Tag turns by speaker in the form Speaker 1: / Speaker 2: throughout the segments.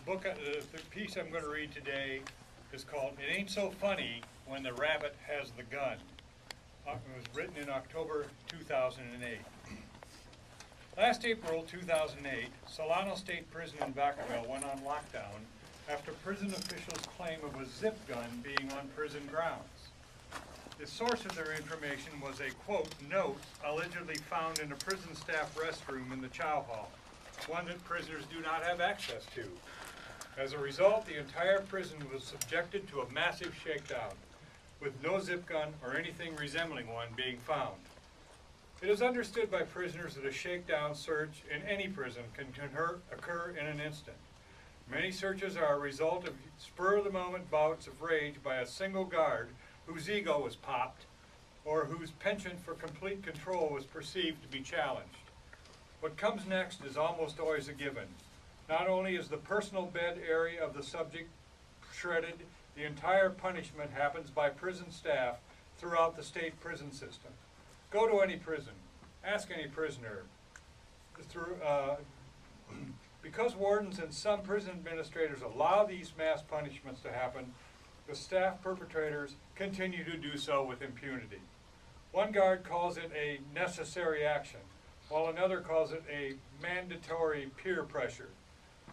Speaker 1: The piece I'm going to read today is called "It Ain't So Funny When the Rabbit Has the Gun." It was written in October 2008. Last April 2008, Solano State Prison in Vacaville went on lockdown after prison officials' claim of a zip gun being on prison grounds. The source of their information was a, quote, note allegedly found in a prison staff restroom in the chow hall, one that prisoners do not have access to. As a result, the entire prison was subjected to a massive shakedown, with no zip gun or anything resembling one being found. It is understood by prisoners that a shakedown search in any prison can occur in an instant. Many searches are a result of spur-of-the-moment bouts of rage by a single guard whose ego was popped or whose penchant for complete control was perceived to be challenged. What comes next is almost always a given. Not only is the personal bed area of the subject shredded, the entire punishment happens by prison staff throughout the state prison system. Go to any prison, ask any prisoner. Because wardens and some prison administrators allow these mass punishments to happen, the staff perpetrators continue to do so with impunity. One guard calls it a necessary action, while another calls it a mandatory peer pressure.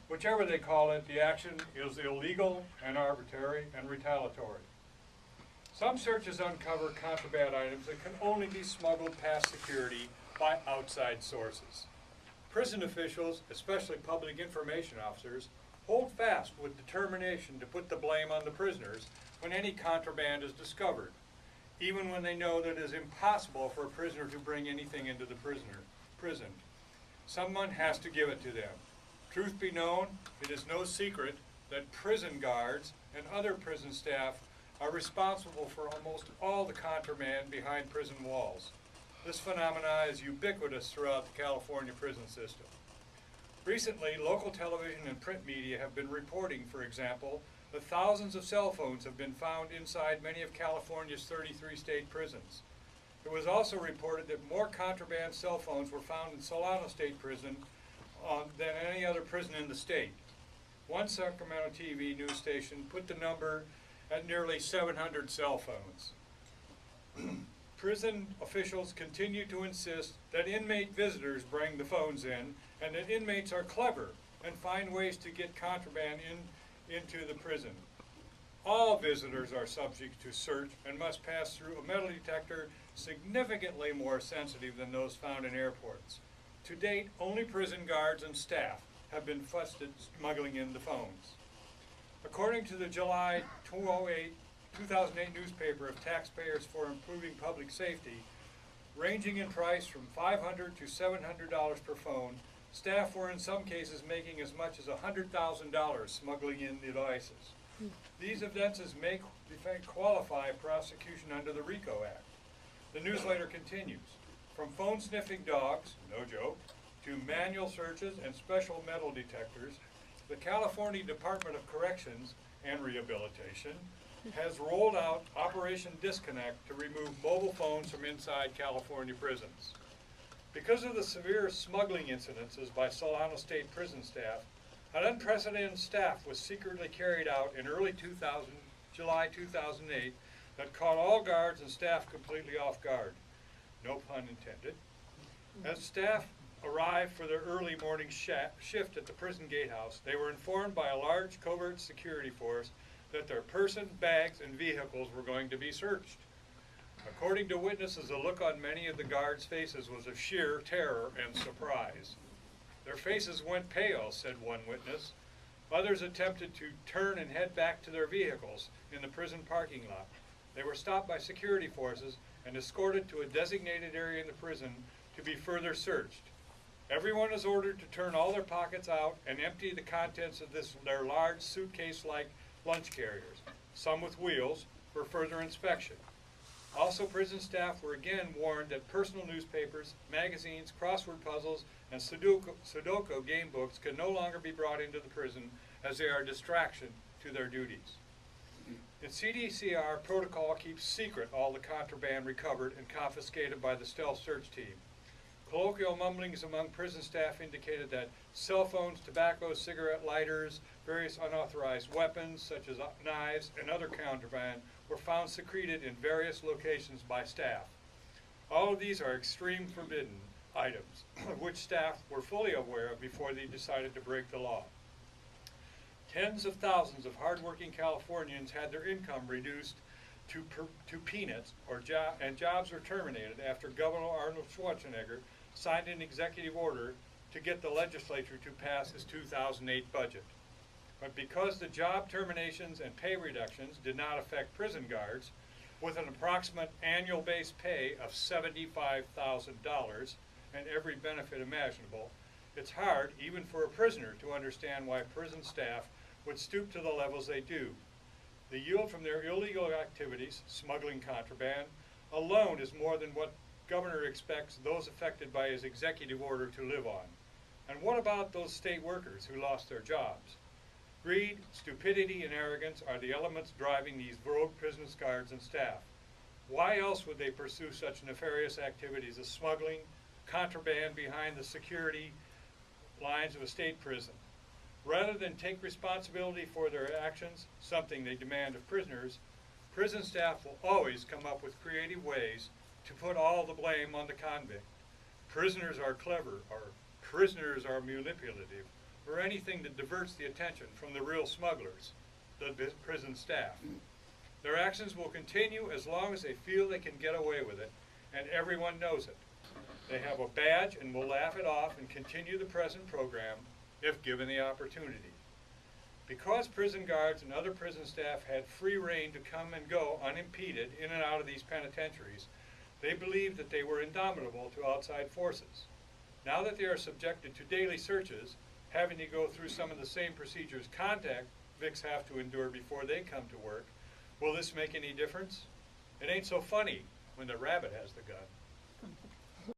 Speaker 1: Whichever they call it, the action is illegal and arbitrary and retaliatory. Some searches uncover contraband items that can only be smuggled past security by outside sources. Prison officials, especially public information officers, hold fast with determination to put the blame on the prisoners when any contraband is discovered, even when they know that it is impossible for a prisoner to bring anything into the prison. Someone has to give it to them. Truth be known, it is no secret that prison guards and other prison staff are responsible for almost all the contraband behind prison walls. This phenomenon is ubiquitous throughout the California prison system. Recently, local television and print media have been reporting, for example, that thousands of cell phones have been found inside many of California's 33 state prisons. It was also reported that more contraband cell phones were found in Solano State Prison than any other prison in the state. One Sacramento TV news station put the number at nearly 700 cell phones. Prison officials continue to insist that inmate visitors bring the phones in and that inmates are clever and find ways to get contraband into the prison. All visitors are subject to search and must pass through a metal detector significantly more sensitive than those found in airports. To date, only prison guards and staff have been busted smuggling in the phones. According to the July 2008 newspaper of Taxpayers for Improving Public Safety, ranging in price from $500 to $700 per phone, staff were in some cases making as much as $100,000 smuggling in the devices. These offenses may qualify prosecution under the RICO Act. The newsletter continues. From phone sniffing dogs, no joke, to manual searches and special metal detectors, the California Department of Corrections and Rehabilitation has rolled out Operation Disconnect to remove mobile phones from inside California prisons. Because of the severe smuggling incidences by Solano State prison staff, an unprecedented staff was secretly carried out in July 2008 that caught all guards and staff completely off guard. No pun intended. As staff arrived for their early morning shift at the prison gatehouse, they were informed by a large covert security force that their person, bags, and vehicles were going to be searched. According to witnesses, the look on many of the guards' faces was of sheer terror and surprise. Their faces went pale, said one witness. Others attempted to turn and head back to their vehicles in the prison parking lot. They were stopped by security forces and escorted to a designated area in the prison to be further searched. Everyone is ordered to turn all their pockets out and empty the contents of their large suitcase-like lunch carriers, some with wheels, for further inspection. Also, prison staff were again warned that personal newspapers, magazines, crossword puzzles, and Sudoku game books can no longer be brought into the prison as they are a distraction to their duties. The CDCR protocol keeps secret all the contraband recovered and confiscated by the stealth search team. Colloquial mumblings among prison staff indicated that cell phones, tobacco, cigarette lighters, various unauthorized weapons such as knives and other contraband were found secreted in various locations by staff. All of these are extreme forbidden items, of which staff were fully aware of before they decided to break the law. Tens of thousands of hardworking Californians had their income reduced to peanuts, and jobs were terminated after Governor Arnold Schwarzenegger signed an executive order to get the legislature to pass his 2008 budget. But because the job terminations and pay reductions did not affect prison guards, with an approximate annual base pay of $75,000 and every benefit imaginable, it's hard, even for a prisoner, to understand why prison staff would stoop to the levels they do. The yield from their illegal activities, smuggling contraband, alone is more than what Governor expects those affected by his executive order to live on. And what about those state workers who lost their jobs? Greed, stupidity, and arrogance are the elements driving these rogue prison guards and staff. Why else would they pursue such nefarious activities as smuggling, contraband behind the security lines of a state prison? Rather than take responsibility for their actions, something they demand of prisoners, prison staff will always come up with creative ways to put all the blame on the convict. Prisoners are clever, or prisoners are manipulative, or anything that diverts the attention from the real smugglers, the prison staff. Their actions will continue as long as they feel they can get away with it, and everyone knows it. They have a badge and will laugh it off and continue the present program if given the opportunity. Because prison guards and other prison staff had free rein to come and go unimpeded in and out of these penitentiaries, they believed that they were indomitable to outside forces. Now that they are subjected to daily searches, having to go through some of the same procedures convicts have to endure before they come to work, will this make any difference? It ain't so funny when the rabbit has the gun.